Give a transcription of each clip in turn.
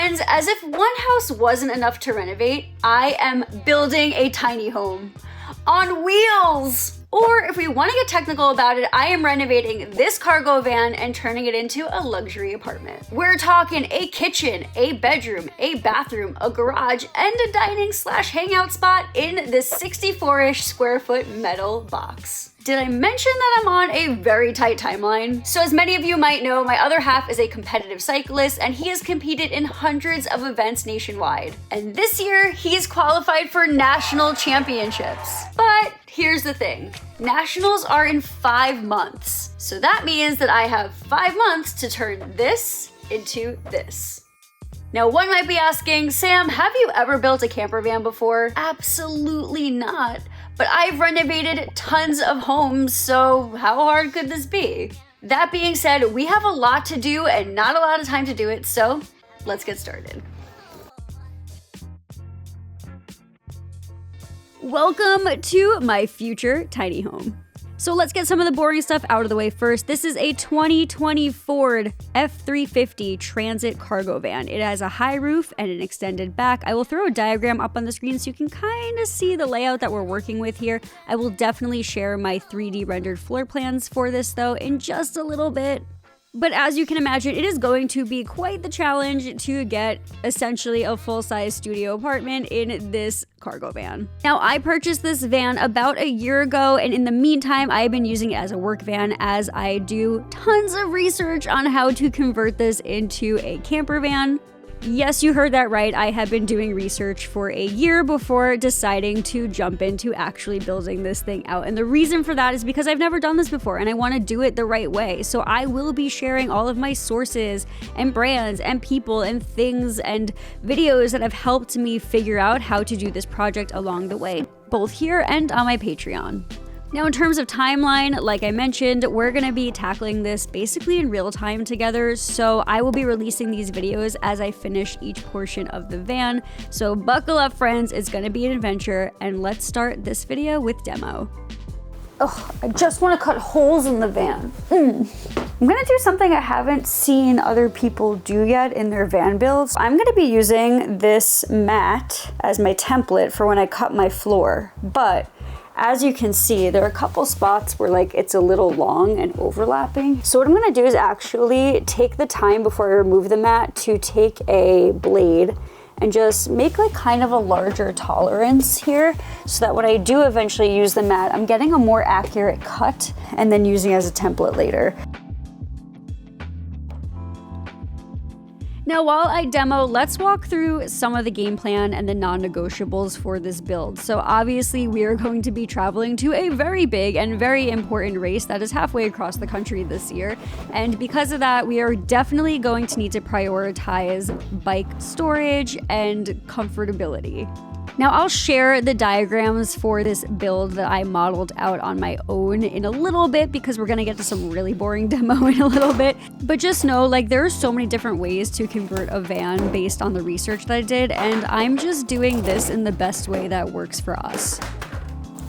Friends, as if one house wasn't enough to renovate, I am building a tiny home on wheels. Or if we want to get technical about it, I am renovating this cargo van and turning it into a luxury apartment. We're talking a kitchen, a bedroom, a bathroom, a garage, and a dining/hangout spot in this 64-ish square foot metal box. Did I mention that I'm on a very tight timeline? So as many of you might know, my other half is a competitive cyclist and he has competed in hundreds of events nationwide. And this year, he's qualified for national championships. But here's the thing, nationals are in 5 months. So that means that I have 5 months to turn this into this. Now, one might be asking, Sam, have you ever built a camper van before? Absolutely not. But I've renovated tons of homes, so how hard could this be? That being said, we have a lot to do and not a lot of time to do it, so let's get started. Welcome to my future tiny home. So let's get some of the boring stuff out of the way first. This is a 2020 Ford F350 Transit cargo van. It has a high roof and an extended back. I will throw a diagram up on the screen so you can kind of see the layout that we're working with here. I will definitely share my 3D rendered floor plans for this though in just a little bit. But as you can imagine, it is going to be quite the challenge to get essentially a full-size studio apartment in this cargo van. Now, I purchased this van about a year ago, and in the meantime, I've been using it as a work van as I do tons of research on how to convert this into a camper van. Yes, you heard that right. I have been doing research for a year before deciding to jump into actually building this thing out. And the reason for that is because I've never done this before and I want to do it the right way. So I will be sharing all of my sources and brands and people and things and videos that have helped me figure out how to do this project along the way, both here and on my Patreon. Now, in terms of timeline, like I mentioned, we're gonna be tackling this basically in real time together, so I will be releasing these videos as I finish each portion of the van. So buckle up, friends, it's gonna be an adventure, and let's start this video with demo. Oh, I just wanna cut holes in the van. I'm gonna do something I haven't seen other people do yet in their van builds. I'm gonna be using this mat as my template for when I cut my floor, but as you can see, there are a couple spots where like it's a little long and overlapping. So what I'm gonna do is actually take the time before I remove the mat to take a blade and just make like kind of a larger tolerance here so that when I do eventually use the mat, I'm getting a more accurate cut and then using it as a template later. Now, while I demo, let's walk through some of the game plan and the non-negotiables for this build. So obviously we are going to be traveling to a very big and very important race that is halfway across the country this year. And because of that, we are definitely going to need to prioritize bike storage and comfortability. Now, I'll share the diagrams for this build that I modeled out on my own in a little bit because we're gonna get to some really boring demo in a little bit. But just know, like, there are so many different ways to convert a van based on the research that I did, and I'm just doing this in the best way that works for us.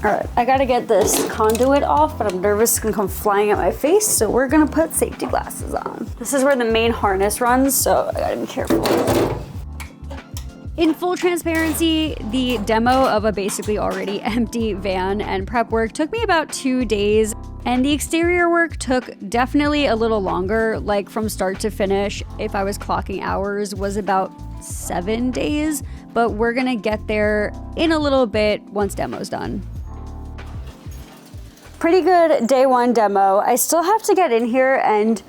All right, I gotta get this conduit off, but I'm nervous it's gonna come flying at my face, so we're gonna put safety glasses on. This is where the main harness runs, so I gotta be careful. In full transparency, the demo of a basically already empty van and prep work took me about 2 days, and the exterior work took definitely a little longer, like from start to finish, if I was clocking hours, was about 7 days, but we're gonna get there in a little bit once demo's done. Pretty good day one demo. I still have to get in here and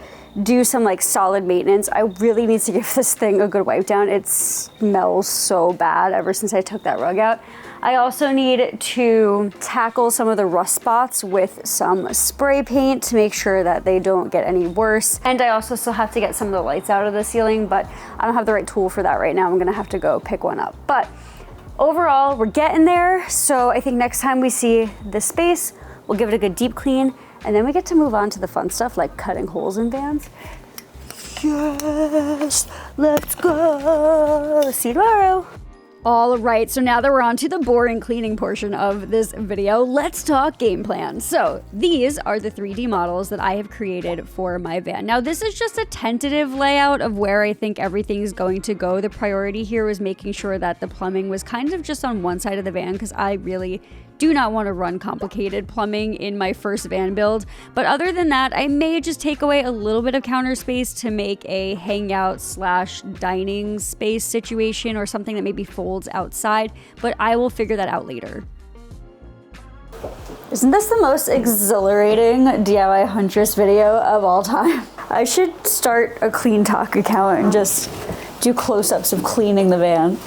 do some like solid maintenance. I really need to give this thing a good wipe down. It smells so bad ever since I took that rug out. I also need to tackle some of the rust spots with some spray paint to make sure that they don't get any worse. And I also still have to get some of the lights out of the ceiling, but I don't have the right tool for that right now. I'm gonna have to go pick one up. But overall, we're getting there. So I think next time we see this space, we'll give it a good deep clean, and then we get to move on to the fun stuff like cutting holes in vans. Yes, let's go. See you tomorrow. All right, so now that we're on to the boring cleaning portion of this video, let's talk game plan. So these are the 3D models that I have created for my van. Now this is just a tentative layout of where I think everything is going to go. The priority here was making sure that the plumbing was kind of just on one side of the van because I really do not want to run complicated plumbing in my first van build. But other than that, I may just take away a little bit of counter space to make a hangout / dining space situation or something that maybe folds outside, but I will figure that out later. Isn't this the most exhilarating DIY Huntress video of all time? I should start a Clean Talk account and just do close-ups of cleaning the van.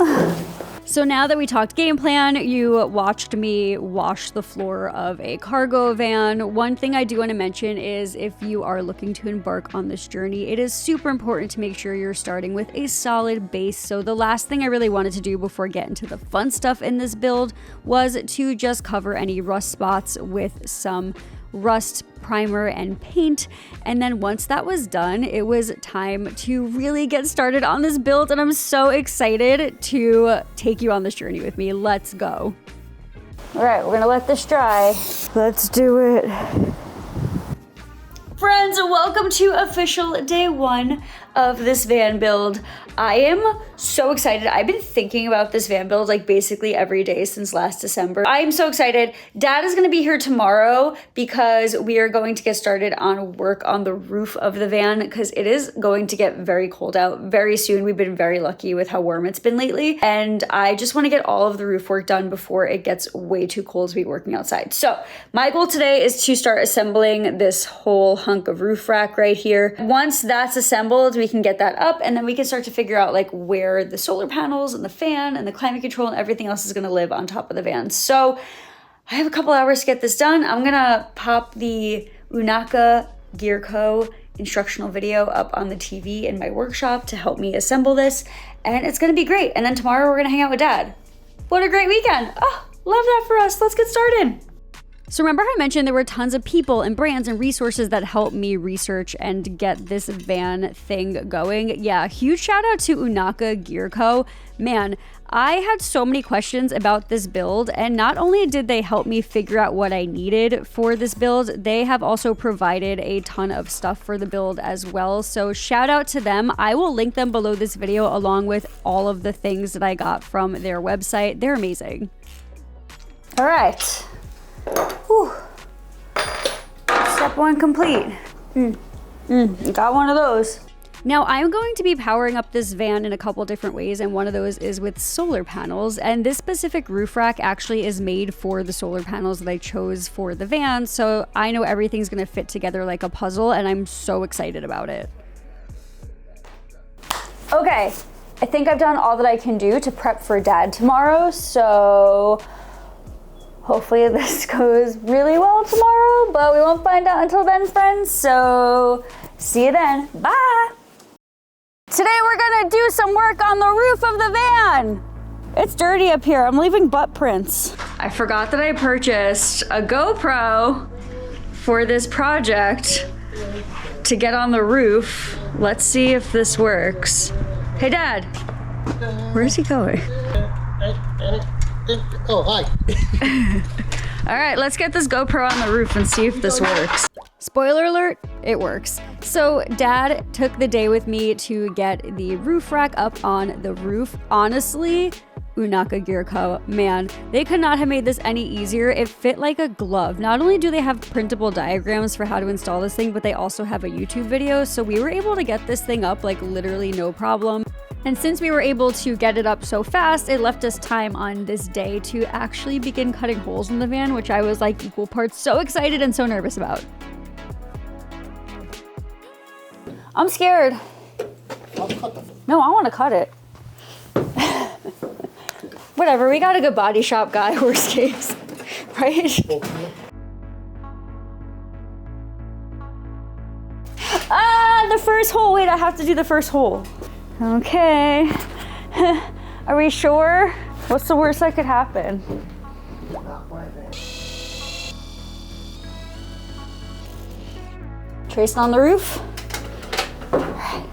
So now that we talked game plan, you watched me wash the floor of a cargo van. One thing I do want to mention is if you are looking to embark on this journey, it is super important to make sure you're starting with a solid base. So the last thing I really wanted to do before getting to the fun stuff in this build was to just cover any rust spots with some rust primer and paint. And then once that was done, it was time to really get started on this build, and I'm so excited to take you on this journey with me. Let's go. All right, we're gonna let this dry. Let's do it. Friends, welcome to official day 1 of this van build. I am so excited. I've been thinking about this van build like basically every day since last December. I'm so excited. Dad is gonna be here tomorrow because we are going to get started on work on the roof of the van because it is going to get very cold out very soon. We've been very lucky with how warm it's been lately, and I just wanna get all of the roof work done before it gets way too cold to be working outside. So my goal today is to start assembling this whole hunk of roof rack right here. Once that's assembled, we can get that up, and then we can start to figure out like where the solar panels and the fan and the climate control and everything else is going to live on top of the van. So I have a couple hours to get this done. I'm gonna pop the Unaka Gear Co. instructional video up on the TV in my workshop to help me assemble this, and it's gonna be great. And then tomorrow we're gonna hang out with Dad. What a great weekend. Oh, love that for us. Let's get started. So remember how I mentioned there were tons of people and brands and resources that helped me research and get this van thing going? Yeah, huge shout out to Unaka Gear Co. Man, I had so many questions about this build, and not only did they help me figure out what I needed for this build, they have also provided a ton of stuff for the build as well. So shout out to them. I will link them below this video along with all of the things that I got from their website. They're amazing. All right. Whew. Step 1 complete. Got one of those. Now I'm going to be powering up this van in a couple different ways, and one of those is with solar panels, and this specific roof rack actually is made for the solar panels that I chose for the van, so I know everything's gonna fit together like a puzzle, and I'm so excited about it. Okay, I think I've done all that I can do to prep for Dad tomorrow, so hopefully this goes really well tomorrow, but we won't find out until then, friends. So see you then. Bye. Today we're gonna do some work on the roof of the van. It's dirty up here. I'm leaving butt prints. I forgot that I purchased a GoPro for this project to get on the roof. Let's see if this works. Hey, Dad. Where's he going? Oh, hi. All right, let's get this GoPro on the roof and see if this works. Spoiler alert, it works. So Dad took the day with me to get the roof rack up on the roof. Honestly, Unaka Gear Co., man, they could not have made this any easier. It fit like a glove. Not only do they have printable diagrams for how to install this thing, but they also have a YouTube video. So we were able to get this thing up like literally no problem. And since we were able to get it up so fast, it left us time on this day to actually begin cutting holes in the van, which I was like equal parts so excited and so nervous about. I'm scared. No, I want to cut it. Whatever, we got a good body shop guy, worst case, right? The first hole. Wait, I have to do the first hole. Okay. Are we sure? What's the worst that could happen? Tracing on the roof. All right.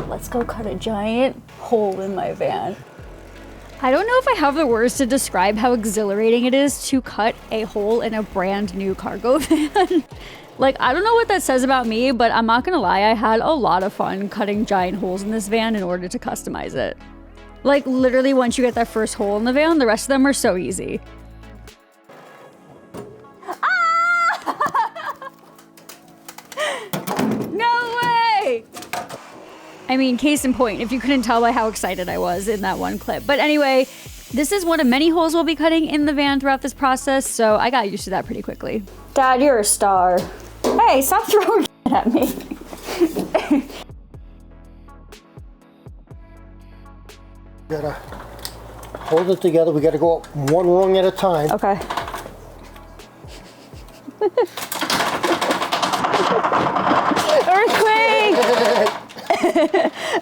Let's go cut a giant hole in my van. I don't know if I have the words to describe how exhilarating it is to cut a hole in a brand new cargo van. Like, I don't know what that says about me, but I'm not gonna lie, I had a lot of fun cutting giant holes in this van in order to customize it. Like, literally, once you get that first hole in the van, the rest of them are so easy. Ah! No way! I mean, case in point, if you couldn't tell by how excited I was in that one clip. But anyway, this is one of many holes we'll be cutting in the van throughout this process, so I got used to that pretty quickly. Dad, you're a star. Hey, stop throwing at me. Gotta hold it together. We gotta go up one rung at a time. Okay. Earthquake!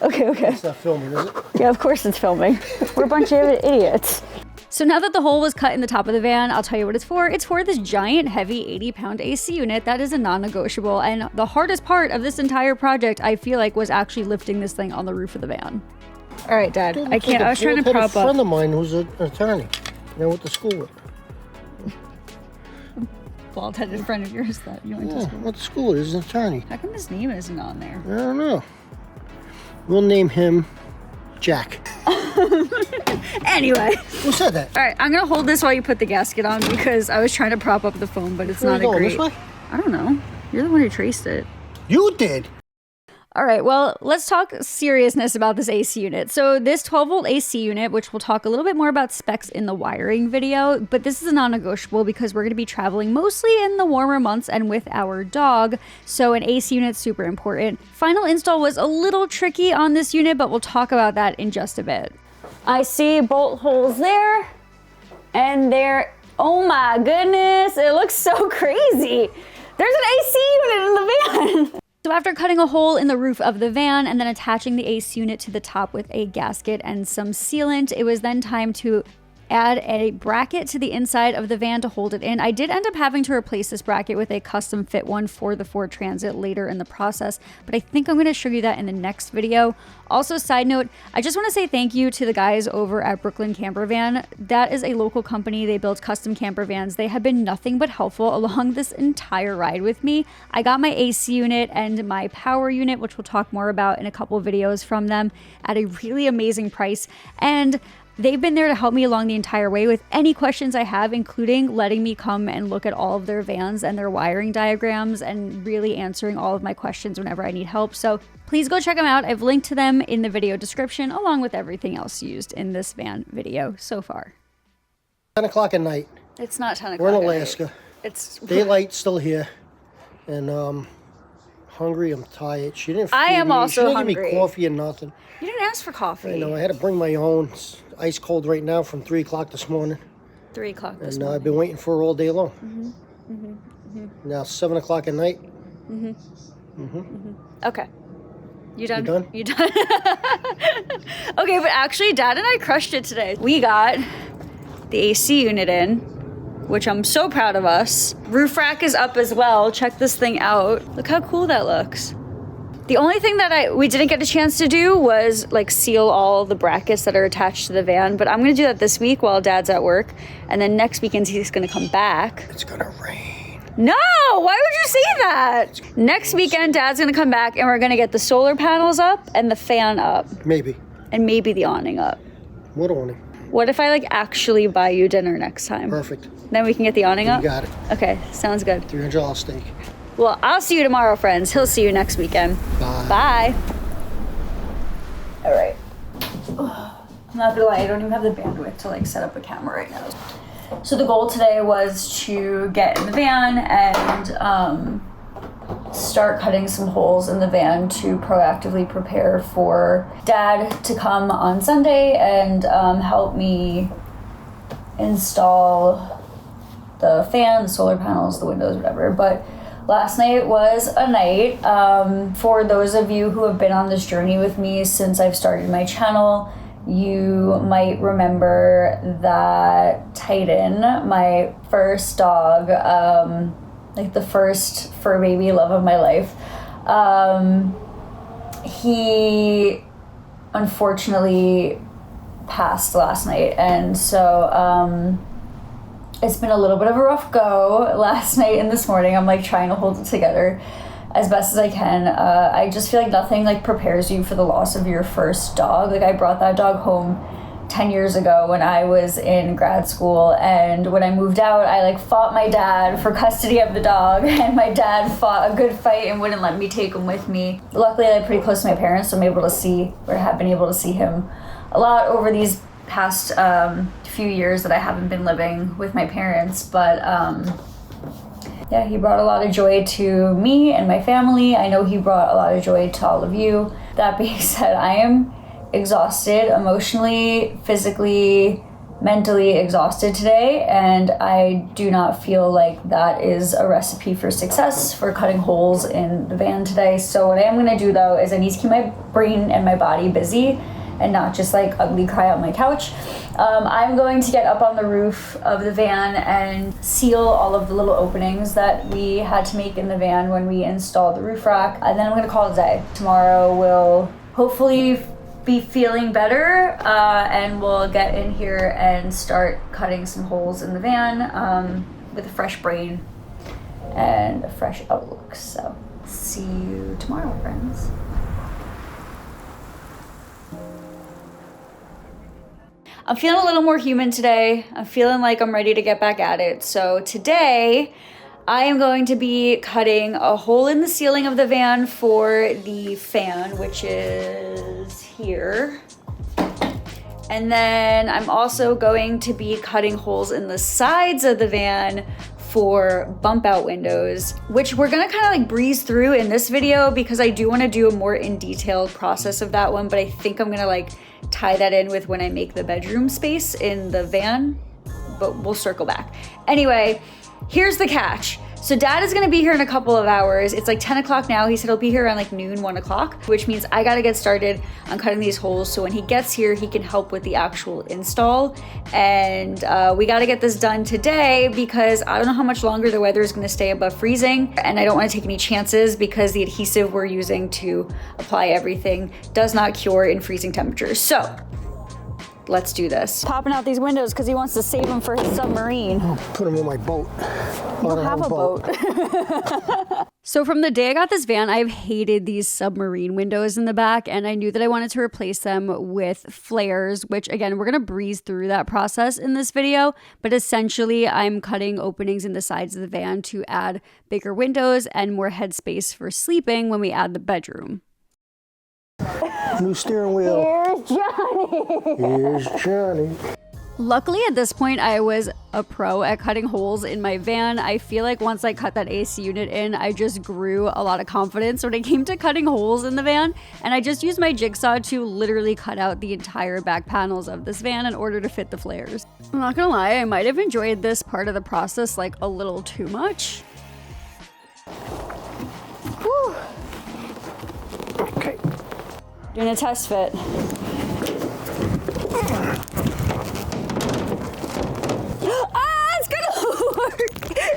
Okay. It's not filming, is it? Yeah, of course it's filming. We're a bunch of idiots. So now that the hole was cut in the top of the van, I'll tell you what it's for. It's for this giant, heavy 80-pound AC unit that is a non-negotiable. And the hardest part of this entire project, I feel like, was actually lifting this thing on the roof of the van. All right, Dad. I can't. I was trying to prop up. A friend of mine who's an attorney. I went to school with. Bald-headed friend of yours that you went to school. Went to school with. He's an attorney. How come his name isn't on there? I don't know. We'll name him Jack. Anyway. Who said that? All right, I'm gonna hold this while you put the gasket on because I was trying to prop up the phone, but it's not a great. This way? I don't know. You're the one who traced it. You did. All right, well, let's talk seriousness about this AC unit. So this 12-volt AC unit, which we'll talk a little bit more about specs in the wiring video, but this is a non-negotiable because we're going to be traveling mostly in the warmer months and with our dog, so an AC unit's super important. Final install was a little tricky on this unit, but we'll talk about that in just a bit. I see bolt holes there, and there, oh my goodness, it looks so crazy. There's an AC unit in the van. So after cutting a hole in the roof of the van and then attaching the AC unit to the top with a gasket and some sealant, it was then time to add a bracket to the inside of the van to hold it in. I did end up having to replace this bracket with a custom fit one for the Ford Transit later in the process, but I think I'm going to show you that in the next video. Also, side note, I just want to say thank you to the guys over at Brooklyn Camper Van. That is a local company. They build custom camper vans. They have been nothing but helpful along this entire ride with me. I got my AC unit and my power unit, which we'll talk more about in a couple videos from them, at a really amazing price. And they've been there to help me along the entire way with any questions I have, including letting me come and look at all of their vans and their wiring diagrams and really answering all of my questions whenever I need help. So please go check them out. I've linked to them in the video description along with everything else used in this van video so far. 10 o'clock at night. It's not 10 o'clock. We're in Alaska. It's daylight still here. And hungry, I'm tired. She didn't feed I am me. also she didn't hungry. give me coffee or nothing. You didn't ask for coffee. I know, I had to bring my own. It's ice cold right now from 3 o'clock this morning. 3 o'clock this And morning. I've been waiting for her all day long. Now 7 o'clock at night. Okay. You done? You done? You done? Okay, but actually, Dad and I crushed it today. We got the AC unit in, which I'm so proud of us. Roof rack is up as well. Check this thing out. Look how cool that looks. The only thing that we didn't get a chance to do was like seal all the brackets that are attached to the van, but I'm gonna do that this week while Dad's at work, and then next weekend he's gonna come back. It's gonna rain. No, why would you say that? Next weekend Dad's gonna come back and we're gonna get the solar panels up and the fan up. Maybe. And maybe the awning up. What awning? What if I like actually buy you dinner next time? Perfect. Then we can get the awning up? You got it. Okay, sounds good. $300 steak. Well, I'll see you tomorrow, friends. He'll see you next weekend. Bye. Bye. All right. I'm not gonna lie, I don't even have the bandwidth to like set up a camera right now. So the goal today was to get in the van and start cutting some holes in the van to proactively prepare for Dad to come on Sunday and help me install the fan, the solar panels, the windows, whatever. But last night was a night. For those of you who have been on this journey with me since I've started my channel, you might remember that Titan, my first dog, like the first fur baby love of my life, he unfortunately passed last night, and so it's been a little bit of a rough go last night and this morning. I'm like trying to hold it together as best as I can. I just feel like nothing like prepares you for the loss of your first dog. Like I brought that dog home 10 years ago when I was in grad school, and when I moved out, I like fought my dad for custody of the dog, and my dad fought a good fight and wouldn't let me take him with me. Luckily, I'm pretty close to my parents, so I'm able to see, or have been able to see him a lot over these past few years that I haven't been living with my parents. But yeah, he brought a lot of joy to me and my family. I know he brought a lot of joy to all of you. That being said, I am exhausted, emotionally, physically, mentally exhausted today, and I do not feel like that is a recipe for success for cutting holes in the van today. So what I am going to do though is I need to keep my brain and my body busy and not just like ugly cry on my couch. I'm going to get up on the roof of the van and seal all of the little openings that we had to make in the van when we installed the roof rack, and then I'm going to call it a day. Tomorrow we'll hopefully be feeling better, and we'll get in here and start cutting some holes in the van with a fresh brain and a fresh outlook. So see you tomorrow, friends. I'm feeling a little more human today. I'm feeling like I'm ready to get back at it. So today I am going to be cutting a hole in the ceiling of the van for the fan, which is here. And then I'm also going to be cutting holes in the sides of the van for bump out windows, which we're gonna kind of like breeze through in this video because I do want to do a more in detailed process of that one, but I think I'm gonna like tie that in with when I make the bedroom space in the van, but we'll circle back. Anyway, here's the catch. So dad is gonna be here in a couple of hours. It's like 10 o'clock now. He said he'll be here around like noon, 1 o'clock, which means I gotta get started on cutting these holes. So when he gets here, he can help with the actual install. And we gotta get this done today because I don't know how much longer the weather is gonna stay above freezing. And I don't wanna take any chances because the adhesive we're using to apply everything does not cure in freezing temperatures. So let's do this. Popping out these windows because he wants to save them for his submarine. I'll put him in my boat. You don't have a boat. So from the day I got this van, I've hated these submarine windows in the back, and I knew that I wanted to replace them with flares, which again, we're gonna breeze through that process in this video, but essentially I'm cutting openings in the sides of the van to add bigger windows and more headspace for sleeping when we add the bedroom. New steering wheel. Here's Johnny. Here's Johnny. Luckily at this point I was a pro at cutting holes in my van. I feel like once I cut that AC unit in, I just grew a lot of confidence when it came to cutting holes in the van, and I just used my jigsaw to literally cut out the entire back panels of this van in order to fit the flares. I'm not gonna lie, I might have enjoyed this part of the process like a little too much. Whew. Okay. Doing a test fit. It's gonna work!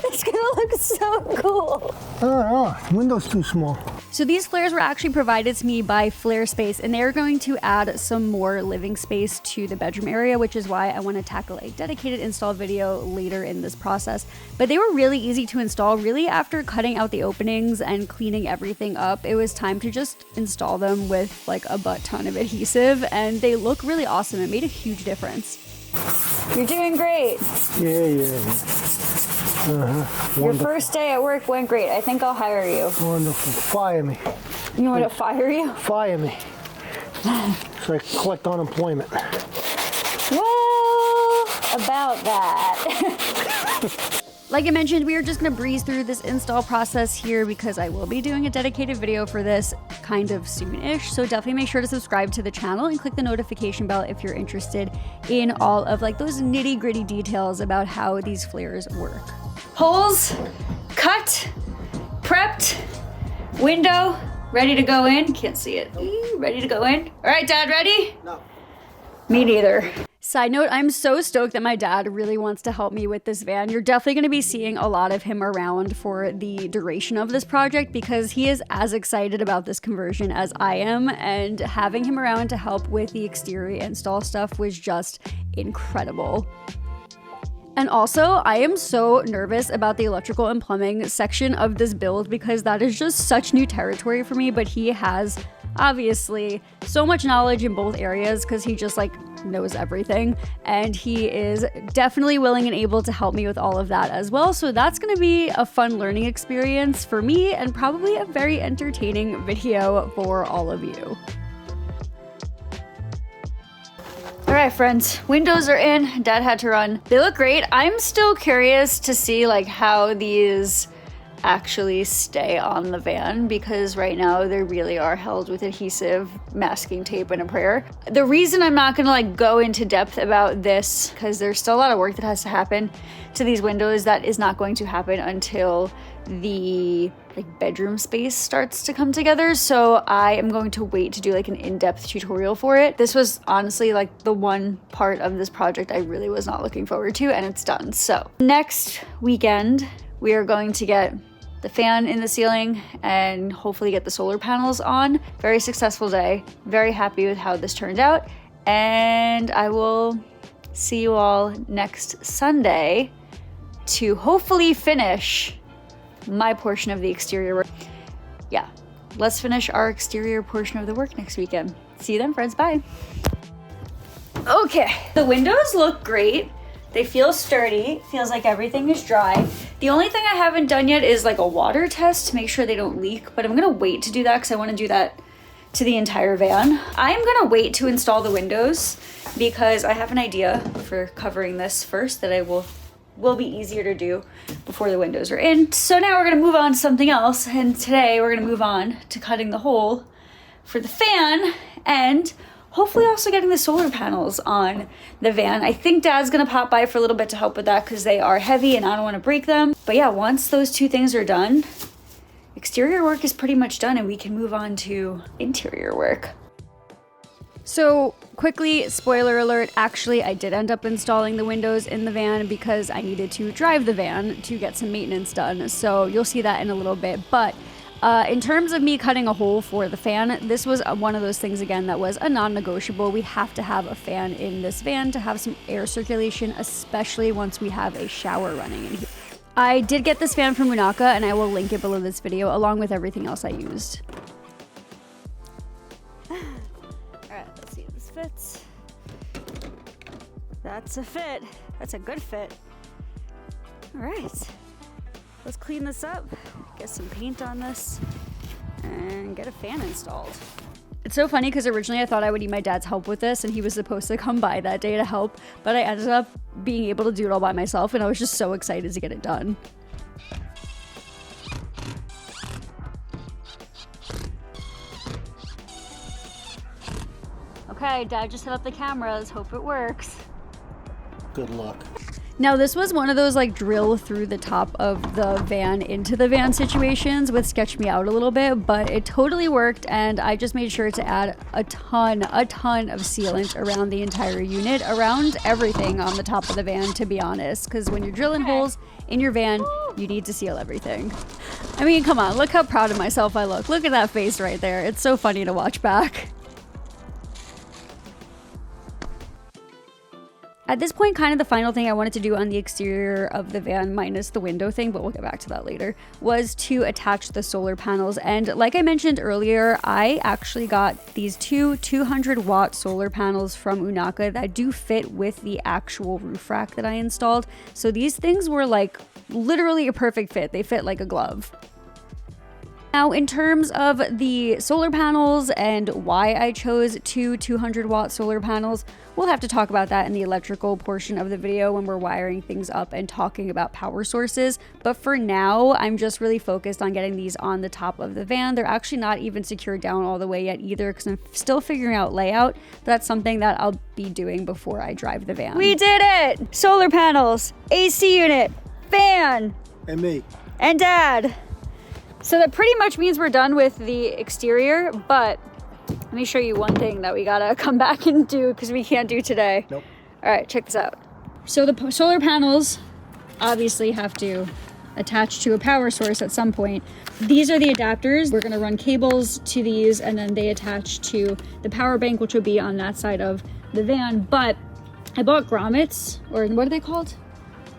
It's gonna look so cool. Oh, the window's too small. So these flares were actually provided to me by Flare Space, and they're going to add some more living space to the bedroom area, which is why I want to tackle a dedicated install video later in this process. But they were really easy to install. Really, after cutting out the openings and cleaning everything up, it was time to just install them with like a butt ton of adhesive, and they look really awesome. It made a huge difference. You're doing great. Yeah. Your first day at work went great. I think I'll hire you. Wonderful. Fire me. You want me to fire you? Fire me. So I collect unemployment. Well, about that. Like I mentioned, we are just gonna breeze through this install process here because I will be doing a dedicated video for this kind of soon-ish. So definitely make sure to subscribe to the channel and click the notification bell if you're interested in all of like those nitty-gritty details about how these flares work. Holes cut, prepped, window ready to go in. Can't see it. Ready to go in. All right, Dad, ready? No. Me neither. Side note, I'm so stoked that my dad really wants to help me with this van. You're definitely going to be seeing a lot of him around for the duration of this project because he is as excited about this conversion as I am, and having him around to help with the exterior install stuff was just incredible. And also, I am so nervous about the electrical and plumbing section of this build because that is just such new territory for me, but he has obviously so much knowledge in both areas because he just like knows everything, and he is definitely willing and able to help me with all of that as well. So that's going to be a fun learning experience for me and probably a very entertaining video for all of you. All right, friends, windows are in. Dad had to run. They look great. I'm still curious to see like how these actually stay on the van because right now they really are held with adhesive, masking tape, and a prayer. The reason I'm not gonna like go into depth about this because there's still a lot of work that has to happen to these windows that is not going to happen until the like bedroom space starts to come together. So I am going to wait to do like an in-depth tutorial for it. This was honestly like the one part of this project I really was not looking forward to, and it's done. So next weekend we are going to get the fan in the ceiling and hopefully get the solar panels on. Very successful day. Very happy with how this turned out. And I will see you all next Sunday to hopefully finish my portion of the exterior work. Yeah, let's finish our exterior portion of the work next weekend. See you then, friends. Bye. Okay, the windows look great. They feel sturdy. Feels like everything is dry. The only thing I haven't done yet is like a water test to make sure they don't leak, but I'm gonna wait to do that because I want to do that to the entire van. I'm gonna wait to install the windows because I have an idea for covering this first that I will be easier to do before the windows are in. So now we're gonna move on to something else, and today we're gonna move on to cutting the hole for the fan and hopefully also getting the solar panels on the van. I think Dad's gonna pop by for a little bit to help with that because they are heavy and I don't want to break them. But yeah, once those two things are done, exterior work is pretty much done and we can move on to interior work. So quickly, spoiler alert, actually I did end up installing the windows in the van because I needed to drive the van to get some maintenance done. So you'll see that in a little bit. But in terms of me cutting a hole for the fan, this was one of those things again that was a non-negotiable. We have to have a fan in this van to have some air circulation, especially once we have a shower running in here. I did get this fan from Unaka and I will link it below this video along with everything else I used. Alright, let's see if this fits. That's a fit. That's a good fit. Alright. Let's clean this up, get some paint on this, and get a fan installed. It's so funny because originally I thought I would need my dad's help with this and he was supposed to come by that day to help, but I ended up being able to do it all by myself and I was just so excited to get it done. Okay, Dad just set up the cameras, hope it works. Good luck. Now this was one of those like drill through the top of the van into the van situations with sketch me out a little bit, but it totally worked and I just made sure to add a ton of sealant around the entire unit, around everything on the top of the van, to be honest, because when you're drilling holes in your van, you need to seal everything. I mean, come on, look how proud of myself I look. Look at that face right there. It's so funny to watch back. At this point, kind of the final thing I wanted to do on the exterior of the van, minus the window thing, but we'll get back to that later, was to attach the solar panels. And like I mentioned earlier, I actually got these two 200-watt solar panels from Unaka that do fit with the actual roof rack that I installed. So these things were like literally a perfect fit. They fit like a glove. Now, in terms of the solar panels and why I chose two 200-watt solar panels, we'll have to talk about that in the electrical portion of the video when we're wiring things up and talking about power sources. But for now, I'm just really focused on getting these on the top of the van. They're actually not even secured down all the way yet either because I'm still figuring out layout. That's something that I'll be doing before I drive the van. We did it! Solar panels, AC unit, fan, And me. and Dad. So that pretty much means we're done with the exterior, but let me show you one thing that we gotta come back and do because we can't do today. Nope. All right, check this out. So the solar panels obviously have to attach to a power source at some point. These are the adapters. We're gonna run cables to these and then they attach to the power bank, which will be on that side of the van. But I bought grommets, or what are they called?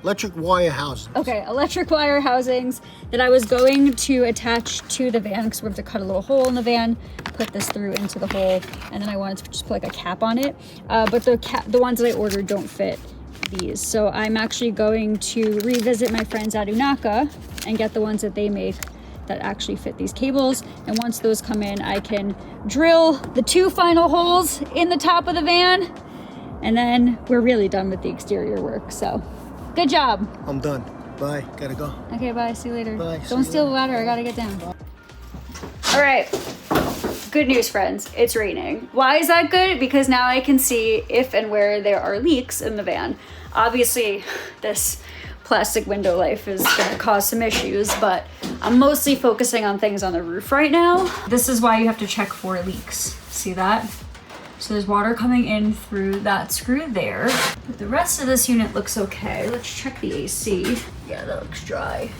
Electric wire housing. Okay, electric wire housings that I was going to attach to the van because we have to cut a little hole in the van, put this through into the hole, and then I wanted to just put like a cap on it. But the ones that I ordered don't fit these. So I'm actually going to revisit my friends at Unaka and get the ones that they make that actually fit these cables. And once those come in, I can drill the 2 final holes in the top of the van, and then we're really done with the exterior work. So good job. I'm done. Bye. Gotta go. Okay, bye. See you later. Bye. Don't steal the ladder. I gotta get down. All right. Good news, friends. It's raining. Why is that good? Because now I can see if and where there are leaks in the van. Obviously, this plastic window life is gonna cause some issues, but I'm mostly focusing on things on the roof right now. This is why you have to check for leaks. See that? So there's water coming in through that screw there. But the rest of this unit looks okay. Let's check the AC. Yeah, that looks dry,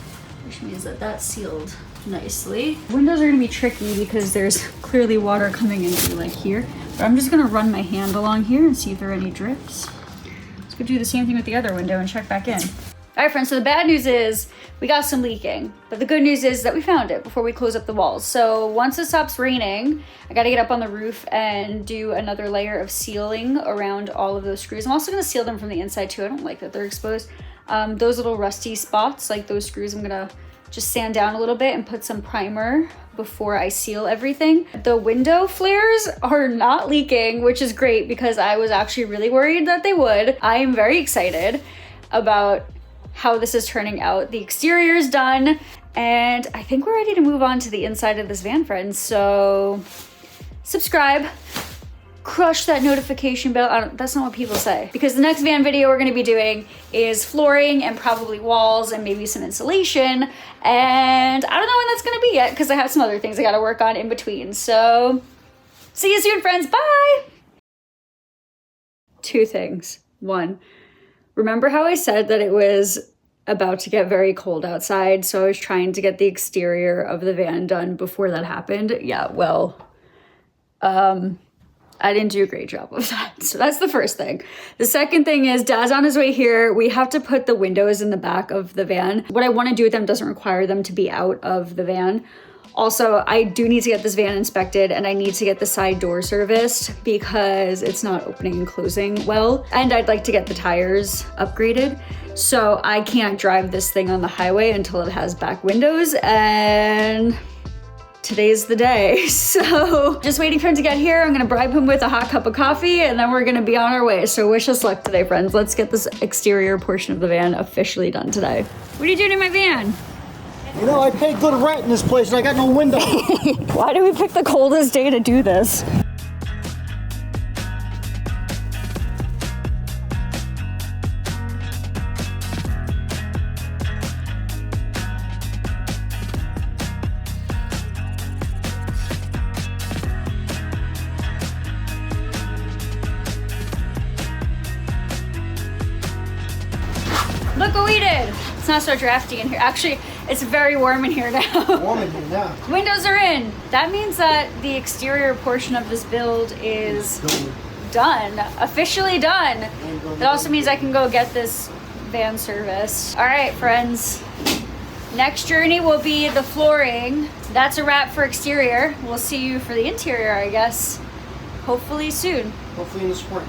which means that that's sealed nicely. Windows are gonna be tricky because there's clearly water coming in through like here. But I'm just gonna run my hand along here and see if there are any drips. Let's go do the same thing with the other window and check back in. All right, friends, so the bad news is we got some leaking, but the good news is that we found it before we close up the walls. So once it stops raining, I gotta get up on the roof and do another layer of sealing around all of those screws. I'm also gonna seal them from the inside too. I don't like that they're exposed. Those little rusty spots, like those screws, I'm gonna just sand down a little bit and put some primer before I seal everything. The window flares are not leaking, which is great because I was actually really worried that they would. I am very excited about how this is turning out. The exterior is done, and I think we're ready to move on to the inside of this van, friends. So subscribe, crush that notification bell. That's not what people say, because the next van video we're gonna be doing is flooring and probably walls and maybe some insulation. And I don't know when that's gonna be yet because I have some other things I gotta work on in between. So see you soon, friends. Bye. 2 things. 1, remember how I said that it was about to get very cold outside, so I was trying to get the exterior of the van done before that happened? Yeah, well, I didn't do a great job of that. So that's the first thing. The second thing is Dad's on his way here. We have to put the windows in the back of the van. What I want to do with them doesn't require them to be out of the van. Also, I do need to get this van inspected and I need to get the side door serviced because it's not opening and closing well. And I'd like to get the tires upgraded. So I can't drive this thing on the highway until it has back windows, and today's the day. So just waiting for him to get here. I'm gonna bribe him with a hot cup of coffee and then we're gonna be on our way. So wish us luck today, friends. Let's get this exterior portion of the van officially done today. What are you doing in my van? You know, I pay good rent in this place and I got no window. Why did we pick the coldest day to do this? Look what we did. It's not so drafty in here. Actually, it's very warm in here now. Warm in here now. Windows are in. That means that the exterior portion of this build is done. Officially done. It also means I can go get this van serviced. All right, friends. Next journey will be the flooring. That's a wrap for exterior. We'll see you for the interior, I guess. Hopefully soon. Hopefully in the spring.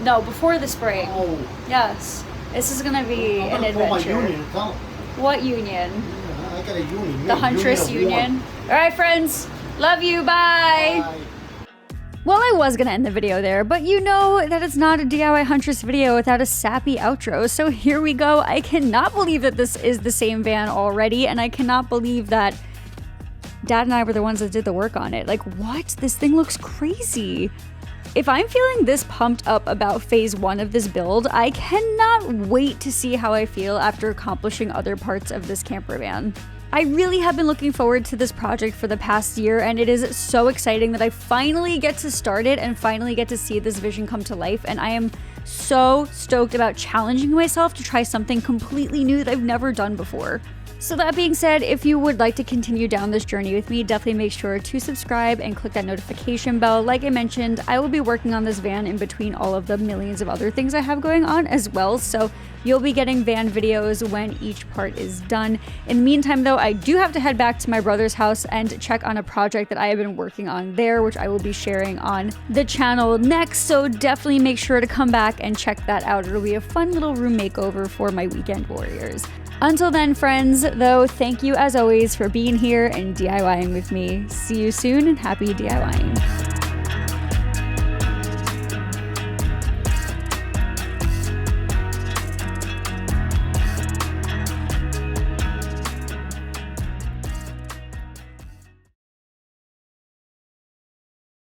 No, before the spring. Oh. Yes. This is gonna be an I'm gonna call adventure. my union and tell them. What union? Yeah, I got a union. The Huntress of Union. one. All right, friends. Love you. Bye. Bye. Well, I was gonna end the video there, but you know that it's not a DIY Huntress video without a sappy outro, so here we go. I cannot believe that this is the same van already, and I cannot believe that Dad and I were the ones that did the work on it. Like, what? This thing looks crazy. If I'm feeling this pumped up about phase 1 of this build, I cannot wait to see how I feel after accomplishing other parts of this camper van. I really have been looking forward to this project for the past year, and it is so exciting that I finally get to start it and finally get to see this vision come to life. And I am so stoked about challenging myself to try something completely new that I've never done before. So that being said, if you would like to continue down this journey with me, definitely make sure to subscribe and click that notification bell. Like I mentioned, I will be working on this van in between all of the millions of other things I have going on as well, so you'll be getting van videos when each part is done. In the meantime though, I do have to head back to my brother's house and check on a project that I have been working on there, which I will be sharing on the channel next, so definitely make sure to come back and check that out. It'll be a fun little room makeover for my weekend warriors. Until then, friends, though, thank you as always for being here and DIYing with me. See you soon and happy DIYing.